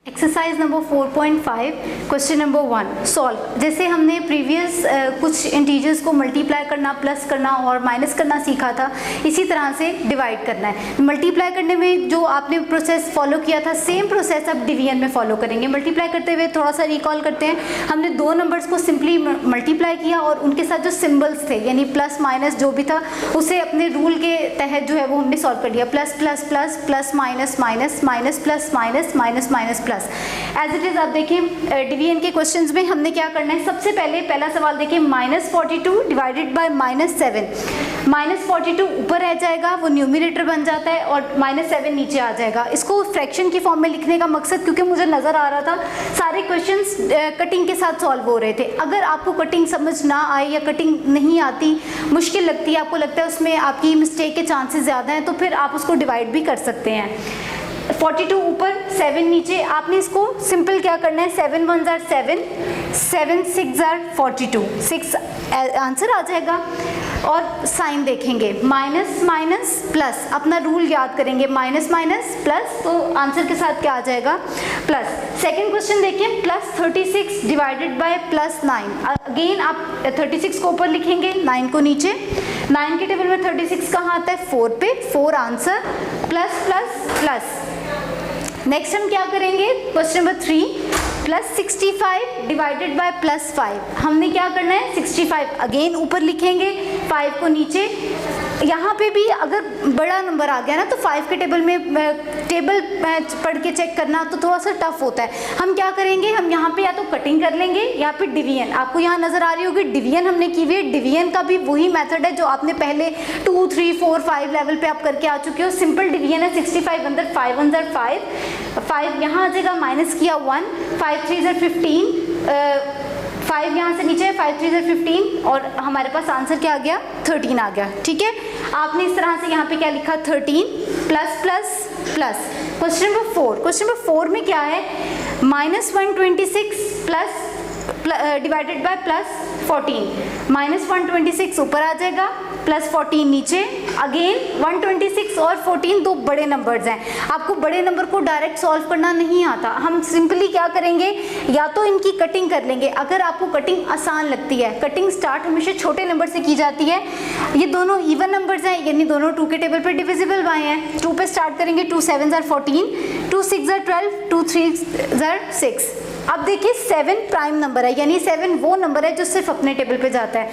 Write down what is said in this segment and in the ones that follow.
Exercise number 4.5 question number 1 solve. जैसे हमने previous कुछ इंटीजर्स को मल्टीप्लाई करना, प्लस करना और माइनस करना सीखा था, इसी तरह से डिवाइड करना है। मल्टीप्लाई करने में जो आपने प्रोसेस फॉलो किया था, सेम प्रोसेस अब डिवीजन में फॉलो करेंगे। मल्टीप्लाई करते हुए थोड़ा सा रिकॉल करते हैं, हमने दो नंबर्स को सिंपली मल्टीप्लाई किया और उनके साथ जो सिम्बल्स थे यानी प्लस माइनस जो भी था उसे अपने रूल के तहत जो है वो हमने सॉल्व कर लिया। Plus plus plus, plus minus minus, minus plus minus, minus minus plus. As it is आप देखिए डिवीजन के क्वेश्चंस में हमने क्या करना है। सबसे पहले पहला सवाल देखिए, -42 डिवाइडेड बाय -7। -42 ऊपर रह जाएगा, वो न्यूमरेटर बन जाता है और -7 नीचे आ जाएगा। इसको फ्रैक्शन की फॉर्म में लिखने का मकसद, क्योंकि मुझे नजर आ रहा था सारे क्वेश्चंस कटिंग के साथ सॉल्व हो रहे थे। अगर आपको कटिंग समझ ना आए या कटिंग नहीं आती, मुश्किल लगती है, आपको लगता है उसमें आपकी मिस्टेक के चांसेस ज़्यादा हैं, तो फिर आप उसको डिवाइड भी कर सकते हैं। 42 ऊपर, 7 नीचे। आपने इसको सिंपल क्या करना है, 7 1 जार 7, 7 6 जार 42, 6 आंसर आ जाएगा। और साइन देखेंगे, माइनस माइनस प्लस, अपना रूल याद करेंगे, माइनस माइनस प्लस, तो आंसर के साथ क्या आ जाएगा, प्लस। सेकंड क्वेश्चन देखिए, +36 डिवाइडेड बाय +9। अगेन आप 36 को ऊपर लिखेंगे, 9 को नीचे। 9 के टेबल में 36 कहाँ आता है, 4 पे, 4 answer, plus plus plus. Next हम क्या करेंगे, क्वेश्चन नंबर 3, +65 डिवाइडेड बाय +5। हमने क्या करना है, 65 अगेन ऊपर लिखेंगे, 5 को नीचे। यहाँ पे भी अगर बड़ा नंबर आ गया ना, तो 5 के टेबल में टेबल पढ़ के चेक करना तो थोड़ा सा टफ होता है। हम क्या करेंगे, हम यहाँ पे या तो कटिंग कर लेंगे या फिर डिवीजन। आपको यहाँ नजर आ रही होगी डिवीजन हमने की हुई है। डिवीजन का भी वही मेथड है जो आपने पहले 2 3 4 5 लेवल पे आप करके आ चुके हो। सिंपल डिवीजन है। 65 अंदर 5 1 जार 5 यहाँ आ जाएगा, माइनस किया 1, 5 3 जार 15, 5 यहाँ से नीचे, 5 3 जार 15 और हमारे पास आंसर क्या आ गया, 13 आ गया। ठीक है, आपने इस तरह से यहाँ पे क्या लिखा, 13 plus plus plus. Question number 4, question number 4 में क्या है, -126 प्लस डिवाइडेड बाय +14। -126 ऊपर आ जाएगा, +14 नीचे। अगेन 126 और 14 दो बड़े नंबर्स हैं। आपको बड़े नंबर को डायरेक्ट सॉल्व करना नहीं आता। हम सिंपली क्या करेंगे, या तो इनकी कटिंग कर लेंगे। अगर आपको कटिंग आसान लगती है, कटिंग स्टार्ट हमेशा छोटे नंबर से की जाती है। ये दोनों इवन नंबर्स हैं, यानी दोनों 2 के टेबल पर डिविजिबल बाय हैं। 2 पे स्टार्ट करेंगे, 2 7 जार 14, 2 6 जार 12, 2 3 जार 6। अब देखिए 7 प्राइम नंबर है, यानी 7 वो नंबर है जो सिर्फ अपने टेबल पे जाता है।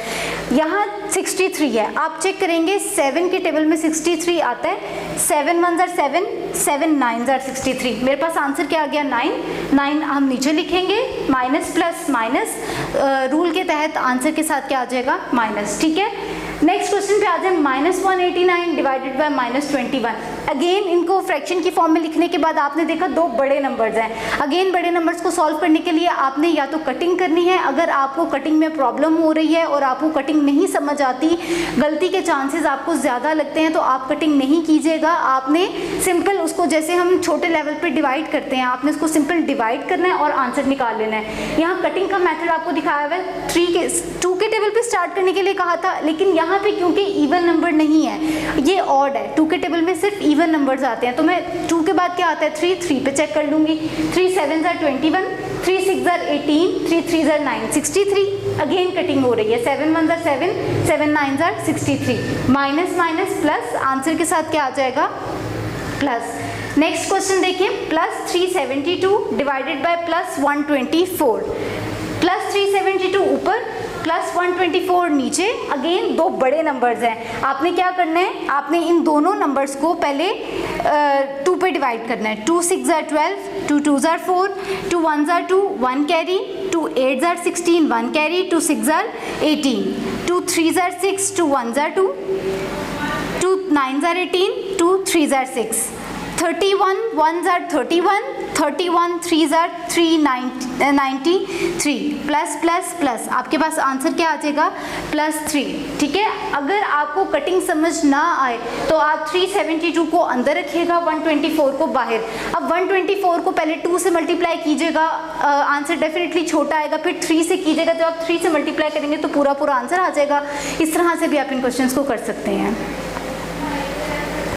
यहाँ 63 है, आप चेक करेंगे 7 के टेबल में 63 आता है। 7 1 जार 7, 7 9 जार 63। मेरे पास आंसर क्या आ गया, 9 हम नीचे लिखेंगे, माइनस प्लस माइनस, रूल के तहत आंसर के साथ क्या आ जाएगा, माइनस। ठीक है, नेक्स्ट क्वेश्चन पे आ जाए, -189 डिवाइडेड बाय -21। अगेन इनको फ्रैक्शन की फॉर्म में लिखने के बाद आपने देखा दो बड़े नंबर्स हैं। अगेन बड़े नंबर्स को सॉल्व करने के लिए आपने या तो कटिंग करनी है। अगर आपको कटिंग में प्रॉब्लम हो रही है और आपको कटिंग नहीं समझ आती, गलती के चांसेस आपको ज़्यादा लगते हैं, तो आप कटिंग नहीं कीजिएगा। आपने सिंपल उसको, जैसे हम छोटे लेवल पर डिवाइड करते हैं, आपने उसको सिंपल डिवाइड करना है और आंसर निकाल लेना है। यहाँ कटिंग का मेथड आपको दिखाया हुआ है। 2 के टेबल पर स्टार्ट करने के लिए कहा था, लेकिन यहाँ पे क्योंकि इवन नंबर नहीं है, ये ऑड है। 2 के टेबल में सिर्फ इवन नंबर्स आते हैं, तो मैं 2 के बाद क्या आता है, 3 पे चेक कर लूंगी। 3 7 jar 21, 3 6 jar 18, 3 3 jar 9, 63। Again cutting हो रही है, 7 1 jar 7, 7 9 jar 63। Minus minus plus, answer के साथ क्या आ जाएगा, प्लस। नेक्स्ट क्वेश्चन देखिए, +372 डिवाइडेड बाय +124। +372 ऊपर, +124 नीचे। अगेन दो बड़े नंबर्स हैं। आपने क्या करना है, आपने इन दोनों नंबर्स को पहले 2 पे डिवाइड करना है। 2 6 jar 12, 2 2 jar 4, 2 1 jar 2, 1 carry, 2 8 jar 16, 1 carry, 2 6 jar 18, 2 3 jar 6, 2 1 jar 2, 2 9 jar 18, 2 3 jar 6, 31 1 jar 31, 31 3 jar 393, plus plus plus, आपके पास आंसर क्या आ जाएगा, +3। ठीक है, अगर आपको कटिंग समझ ना आए तो आप 372 को अंदर रखिएगा, 124 को बाहर। अब 124 को पहले 2 से मल्टीप्लाई कीजिएगा, आंसर डेफिनेटली छोटा आएगा। फिर 3 से कीजिएगा, जब आप 3 से मल्टीप्लाई करेंगे तो पूरा आंसर आ जाएगा। इस तरह से भी आप इन क्वेश्चंस को कर सकते हैं।